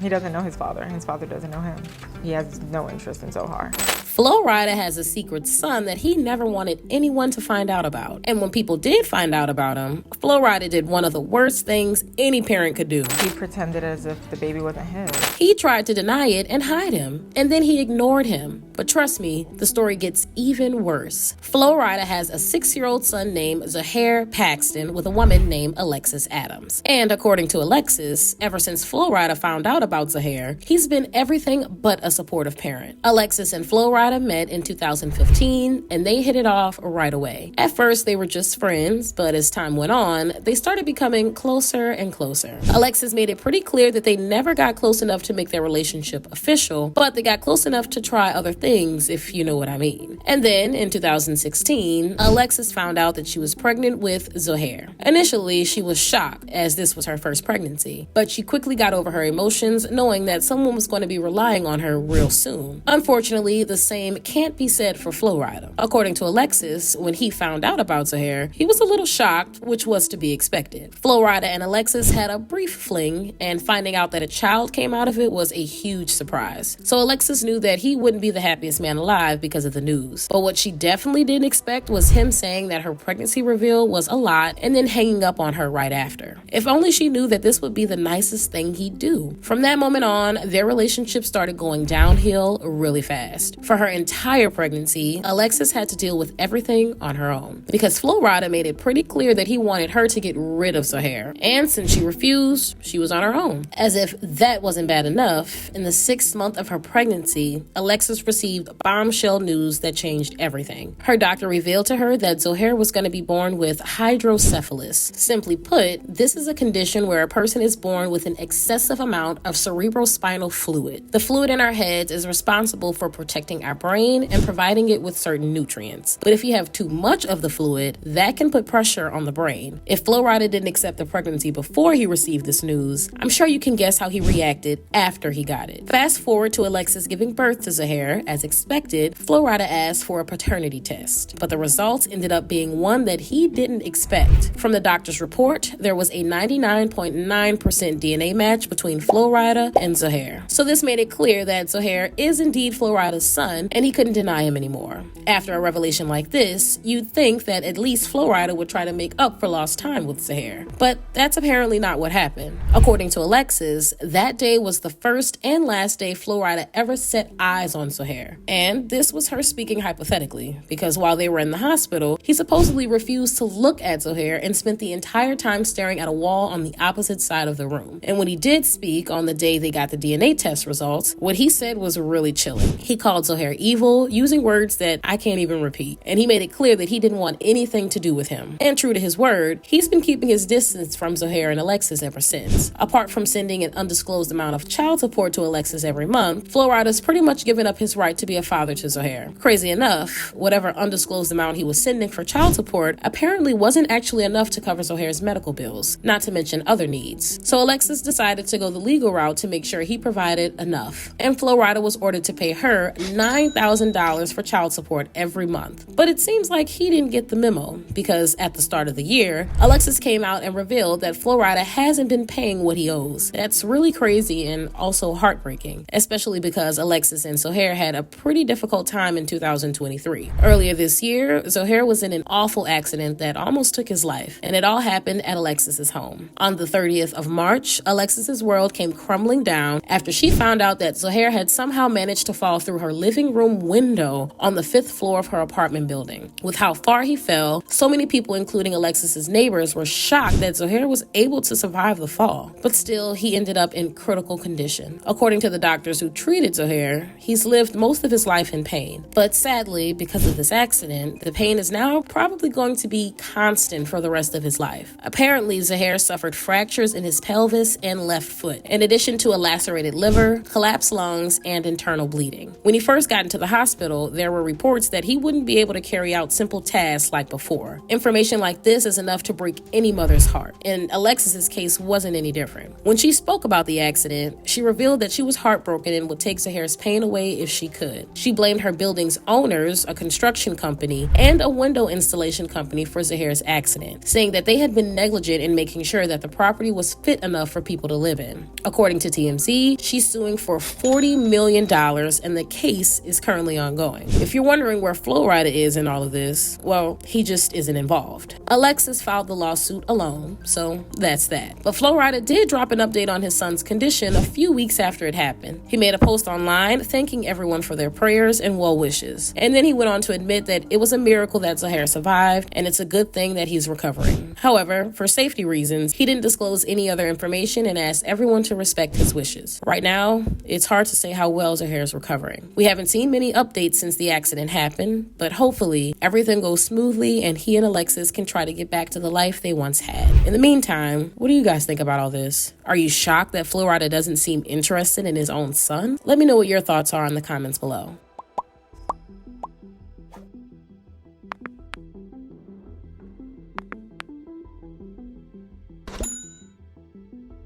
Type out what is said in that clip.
He doesn't know his father, and his father doesn't know him. He has no interest in Zohar. Flo Rida has a secret son that he never wanted anyone to find out about. And when people did find out about him, Flo Rida did one of the worst things any parent could do. He pretended as if the baby wasn't his. He tried to deny it and hide him, and then he ignored him. But trust me, the story gets even worse. Flo Rida has a 6-year-old son named Zohair Paxton with a woman named Alexis Adams. And according to Alexis, ever since Flo Rida found out about Zohair, he's been everything but a supportive parent. Alexis and Flo Rida met in 2015, and they hit it off right away. At first, they were just friends, but as time went on, they started becoming closer and closer. Alexis made it pretty clear that they never got close enough to make their relationship official, but they got close enough to try other things, if you know what I mean. And then, in 2016, Alexis found out that she was pregnant with Zohair. Initially, she was shocked, as this was her first pregnancy, but she quickly got over her emotions, knowing that someone was going to be relying on her real soon. Unfortunately, the same can't be said for Flo Rida. According to Alexis, when he found out about Zohair, he was a little shocked, which was to be expected. Flo Rida and Alexis had a brief fling, and finding out that a child came out of it was a huge surprise. So Alexis knew that he wouldn't be the happiest man alive because of the news. But what she definitely didn't expect was him saying that her pregnancy reveal was a lot and then hanging up on her right after. If only she knew that this would be the nicest thing he'd do. From that moment on, their relationship started going downhill really fast. For her entire pregnancy, Alexis had to deal with everything on her own because Flo Rida made it pretty clear that he wanted her to get rid of Zohair. And since she refused, she was on her own. As if that wasn't bad enough, in the 6th month of her pregnancy, Alexis received bombshell news that changed everything. Her doctor revealed to her that Zohair was going to be born with hydrocephalus. Simply put, this is a condition where a person is born with an excessive amount of cerebrospinal fluid. The fluid in our heads is responsible for protecting our brain and providing it with certain nutrients. But if you have too much of the fluid, that can put pressure on the brain. If Flo Rida didn't accept the pregnancy before he received this news, I'm sure you can guess how he reacted after he got it. Fast forward to Alexis giving birth to Zohair. As expected, Flo Rida asked for a paternity test, but the results ended up being one that he didn't expect. From the doctor's report, there was a 99.9% DNA match between Flo Rida and Zohair. So this made it clear that Zohair is indeed Flo Rida's son, and he couldn't deny him anymore. After a revelation like this, you'd think that at least Flo Rida would try to make up for lost time with Zohair. But that's apparently not what happened. According to Alexis, that day was the first and last day Flo Rida ever set eyes on Zohair. And this was her speaking hypothetically, because while they were in the hospital, he supposedly refused to look at Zohair and spent the entire time staring at a wall on the opposite side of the room. And when he did speak on the day they got the DNA test results, what he said was really chilling. He called Zohair evil, using words that I can't even repeat. And he made it clear that he didn't want anything to do with him. And true to his word, he's been keeping his distance from Zohair and Alexis ever since. Apart from sending an undisclosed amount of child support to Alexis every month, Flo Rida's pretty much given up his right to be a father to Zohair. Crazy enough, whatever undisclosed amount he was sending for child support apparently wasn't actually enough to cover Zohair's medical bills, not to mention other needs. So Alexis decided to go the legal route to make sure he provided enough. And Flo Rida was ordered to pay her $9,000 for child support every month. But it seems like he didn't get the memo, because at the start of the year, Alexis came out and revealed that Flo Rida hasn't been paying what he owes. That's really crazy and also heartbreaking, especially because Alexis and Zohair had a pretty difficult time in 2023. Earlier this year, Zohair was in an awful accident that almost took his life, and it all happened at Alexis's home. On the 30th of March, Alexis's world came crumbling down after she found out that Zohair had somehow managed to fall through her living room window on the 5th floor of her apartment building. With how far he fell, so many people, including Alexis's neighbors, were shocked that Zohair was able to survive the fall. But still, he ended up in critical condition. According to the doctors who treated Zohair, he's lived most of his life in pain. But sadly, because of this accident, the pain is now probably going to be constant for the rest of his life. Apparently, Zohair suffered fractures in his pelvis and left foot, in addition to a lacerated liver, collapsed lungs, and internal bleeding. When he first got into the hospital, there were reports that he wouldn't be able to carry out simple tasks like before. Information like this is enough to break any mother's heart, and Alexis's case wasn't any different. When she spoke about the accident, she revealed that she was heartbroken and would take Zohair's pain away if she could. She blamed her building's owners, a construction company, and a window installation company for Zohair's accident, saying that they had been negligent in making sure that the property was fit enough for people to live in. According According to TMZ, she's suing for $40 million and the case is currently ongoing. If you're wondering where Flo Rida is in all of this, well, he just isn't involved. Alexis filed the lawsuit alone, so that's that. But Flo Rida did drop an update on his son's condition a few weeks after it happened. He made a post online thanking everyone for their prayers and well wishes. And then he went on to admit that it was a miracle that Zahair survived, and it's a good thing that he's recovering. However, for safety reasons, he didn't disclose any other information and asked everyone to respect his wishes. Right now, it's hard to say how well Zahair is recovering. We haven't seen many updates since the accident happened, but hopefully everything goes smoothly and he and Alexis can try to get back to the life they once had. In the meantime, what do you guys think about all this? Are you shocked that Flo Rida doesn't seem interested in his own son? Let me know what your thoughts are in the comments below.